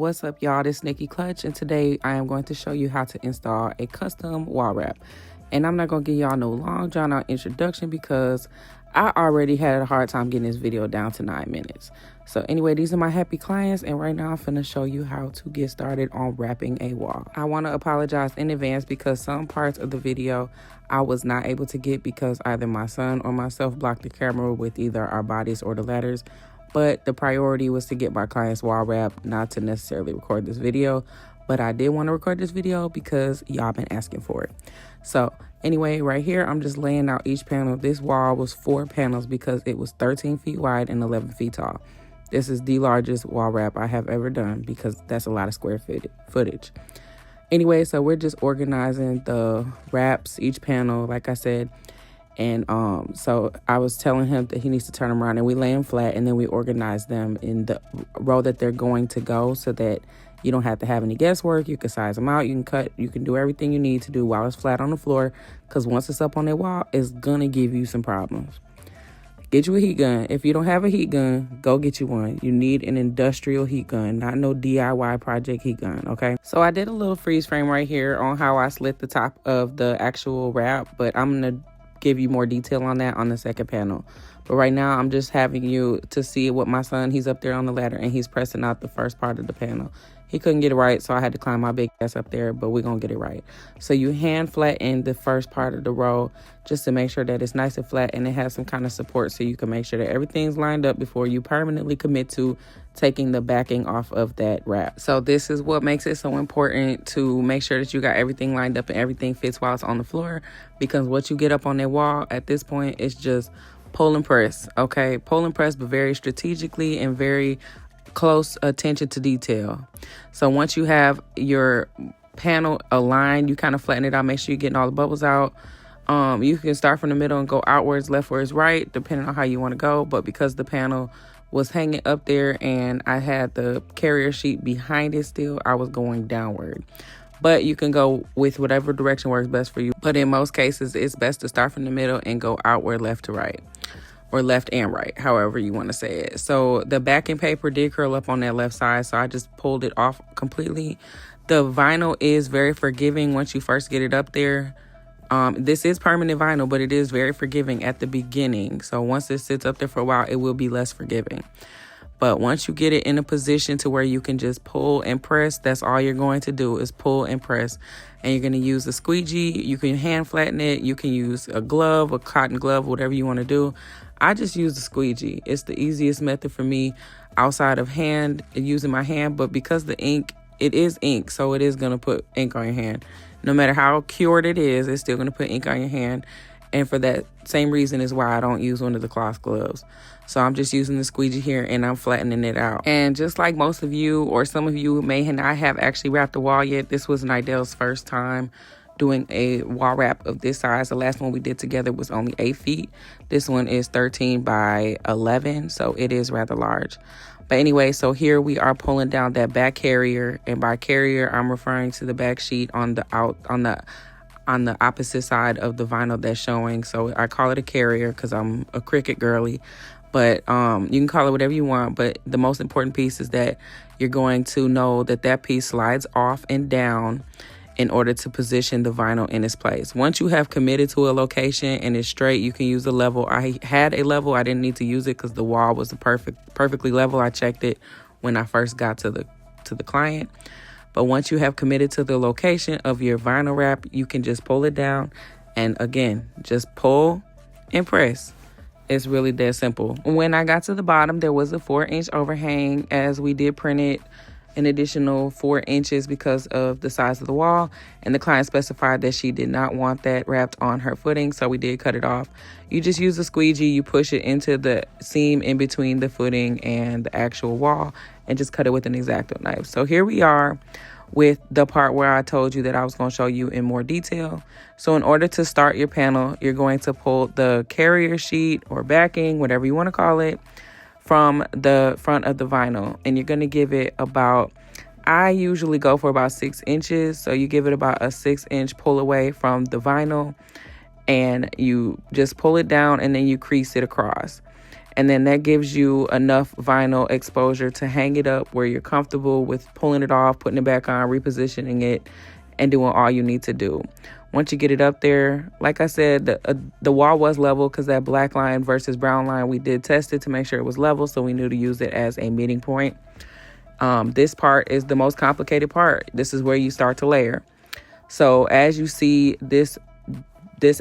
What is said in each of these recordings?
What's up, y'all? This is Nikki Clutch, and today I am going to show you how to install a custom wall wrap. And I'm not going to give y'all no long drawn out introduction because I already had a hard time getting this video down to 9 minutes. So anyway, these are my happy clients, and right now I'm finna show you how to get started on wrapping a wall. I want to apologize in advance because some parts of the video I was not able to get because either my son or myself blocked the camera with either our bodies or the letters. But the priority was to get my clients wall wrap, not to necessarily record this video. But I did want to record this video because y'all been asking for it. So anyway, right here, I'm just laying out each panel. This wall was 4 panels because it was 13 feet wide and 11 feet tall. This is the largest wall wrap I have ever done because that's a lot of square footage. Anyway, so we're just organizing the wraps, each panel, like I said. And so I was telling him that he needs to turn them around, and we lay them flat, and then we organize them in the row that they're going to go so that you don't have to have any guesswork. You can size them out, you can cut, you can do everything you need to do while it's flat on the floor, because once it's up on that wall, it's gonna give you some problems. Get you a heat gun. If you don't have a heat gun, go get you one. You need an industrial heat gun, not no DIY project heat gun, okay? So I did a little freeze frame right here on how I slit the top of the actual wrap, but I'm gonna give you more detail on that on the second panel. But right now I'm just having you to see what my son, he's up there on the ladder and he's pressing out the first part of the panel. He couldn't get it right, so I had to climb my big ass up there, but we're gonna get it right. So you hand flatten the first part of the row just to make sure that it's nice and flat and it has some kind of support, so you can make sure that everything's lined up before you permanently commit to taking the backing off of that wrap. So this is what makes it so important to make sure that you got everything lined up and everything fits while it's on the floor, because what you get up on that wall at this point is just pull and press, okay? Pull and press, but very strategically and very close attention to detail. So once you have your panel aligned, you kind of flatten it out, make sure you're getting all the bubbles out. You can start from the middle and go outwards, leftwards, right, depending on how you want to go. But because the panel was hanging up there and I had the carrier sheet behind it still, I was going downward. But you can go with whatever direction works best for you. But in most cases, it's best to start from the middle and go outward, left to right, or left and right, however you want to say it. So the backing paper did curl up on that left side, so I just pulled it off completely. The vinyl is very forgiving once you first get it up there. This is permanent vinyl, but it is very forgiving at the beginning. So once it sits up there for a while, it will be less forgiving. But once you get it in a position to where you can just pull and press, that's all you're going to do is pull and press. And you're going to use a squeegee. You can hand flatten it. You can use a glove, a cotton glove, whatever you want to do. I just use the squeegee. It's the easiest method for me outside of using my hand. But because the ink, it is ink, so it is going to put ink on your hand. No matter how cured it is, it's still going to put ink on your hand. And for that same reason is why I don't use one of the cloth gloves. So I'm just using the squeegee here and I'm flattening it out. And just like most of you or some of you may not have actually wrapped a wall yet, this was Nidel's first time doing a wall wrap of this size. The last one we did together was only 8 feet. This one is 13 by 11, so it is rather large. But anyway, so here we are pulling down that back carrier, and by carrier I'm referring to the back sheet on the opposite side of the vinyl that's showing. So I call it a carrier because I'm a Cricut girly, but you can call it whatever you want. But the most important piece is that you're going to know that that piece slides off and down in order to position the vinyl in its place. Once you have committed to a location and it's straight, you can use a level. I had a level. I didn't need to use it because the wall was perfectly level. I checked it when I first got to the client. But once you have committed to the location of your vinyl wrap, you can just pull it down. And again, just pull and press. It's really that simple. When I got to the bottom, there was a 4-inch overhang, as we did print it an additional 4 inches because of the size of the wall. And the client specified that she did not want that wrapped on her footing, so we did cut it off. You just use a squeegee, you push it into the seam in between the footing and the actual wall, and just cut it with an X-Acto knife. So here we are with the part where I told you that I was going to show you in more detail. So in order to start your panel, you're going to pull the carrier sheet or backing, whatever you want to call it, from the front of the vinyl, and you're going to give it about, I usually go for about 6 inches. So you give it about a 6-inch pull away from the vinyl, and you just pull it down and then you crease it across. And then that gives you enough vinyl exposure to hang it up where you're comfortable with pulling it off, putting it back on, repositioning it, and doing all you need to do. Once you get it up there, like I said, the wall was level because that black line versus brown line, we did test it to make sure it was level, so we knew to use it as a meeting point. This part is the most complicated part. This is where you start to layer. So as you see, this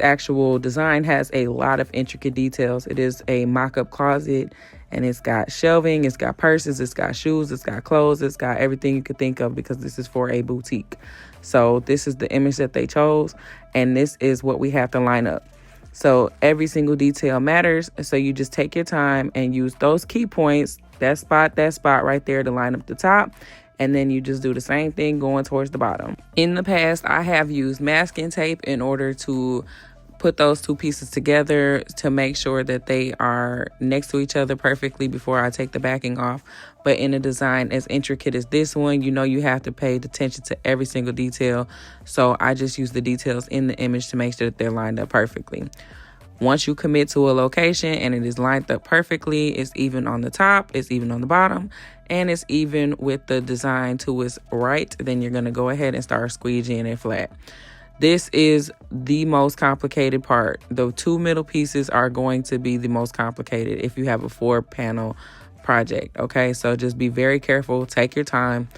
actual design has a lot of intricate details. It is a mock-up closet, and it's got shelving, it's got purses, it's got shoes, it's got clothes, it's got everything you could think of because this is for a boutique. So this is the image that they chose, and this is what we have to line up. So every single detail matters. So you just take your time and use those key points, that spot right there to line up the top. And then you just do the same thing going towards the bottom. In the past, I have used masking tape in order to put those two pieces together to make sure that they are next to each other perfectly before I take the backing off. But in a design as intricate as this one, you know you have to pay attention to every single detail. So I just use the details in the image to make sure that they're lined up perfectly. Once you commit to a location and it is lined up perfectly, it's even on the top, it's even on the bottom, and it's even with the design to its right, then you're going to go ahead and start squeegeeing it flat. This is the most complicated part. The two middle pieces are going to be the most complicated if you have a 4-panel project, okay? So just be very careful, take your time.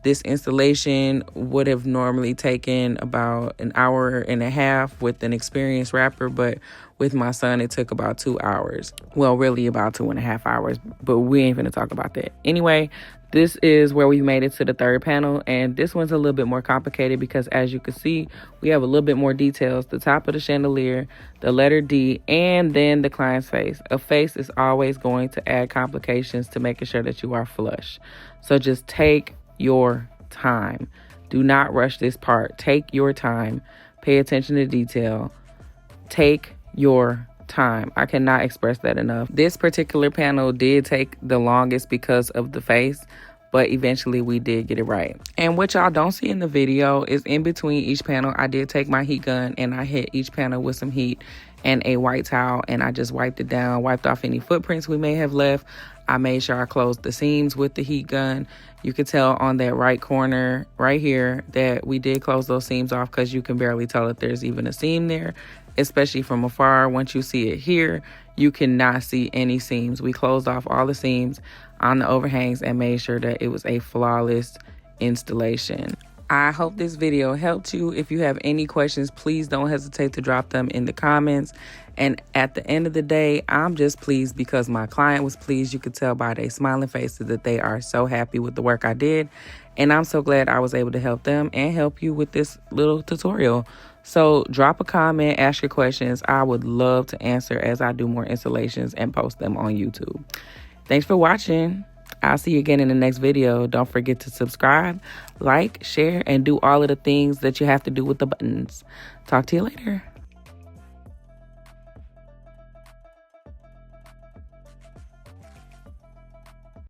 This installation would have normally taken about an hour and a half with an experienced rapper, but with my son, it took about 2 hours. Well, really about 2.5 hours, but we ain't gonna talk about that. Anyway, this is where we made it to the 3rd panel, and this one's a little bit more complicated because as you can see, we have a little bit more details. The top of the chandelier, the letter D, and then the client's face. A face is always going to add complications to making sure that you are flush. So just take your time. Do not rush this part. Take your time. Pay attention to detail. Take your time. I cannot express that enough. This particular panel did take the longest because of the face, but eventually we did get it right. And what y'all don't see in the video is in between each panel, I did take my heat gun and I hit each panel with some heat and a white towel, and I just wiped it down, wiped off any footprints we may have left. I made sure I closed the seams with the heat gun. You could tell on that right corner right here that we did close those seams off because you can barely tell if there's even a seam there, especially from afar. Once you see it here, you cannot see any seams. We closed off all the seams on the overhangs and made sure that it was a flawless installation. I hope this video helped you. If you have any questions, please don't hesitate to drop them in the comments. And at the end of the day, I'm just pleased because my client was pleased. You could tell by their smiling faces that they are so happy with the work I did. And I'm so glad I was able to help them and help you with this little tutorial. So drop a comment, ask your questions. I would love to answer as I do more installations and post them on YouTube. Thanks for watching. I'll see you again in the next video. Don't forget to subscribe, like, share, and do all of the things that you have to do with the buttons. Talk to you later.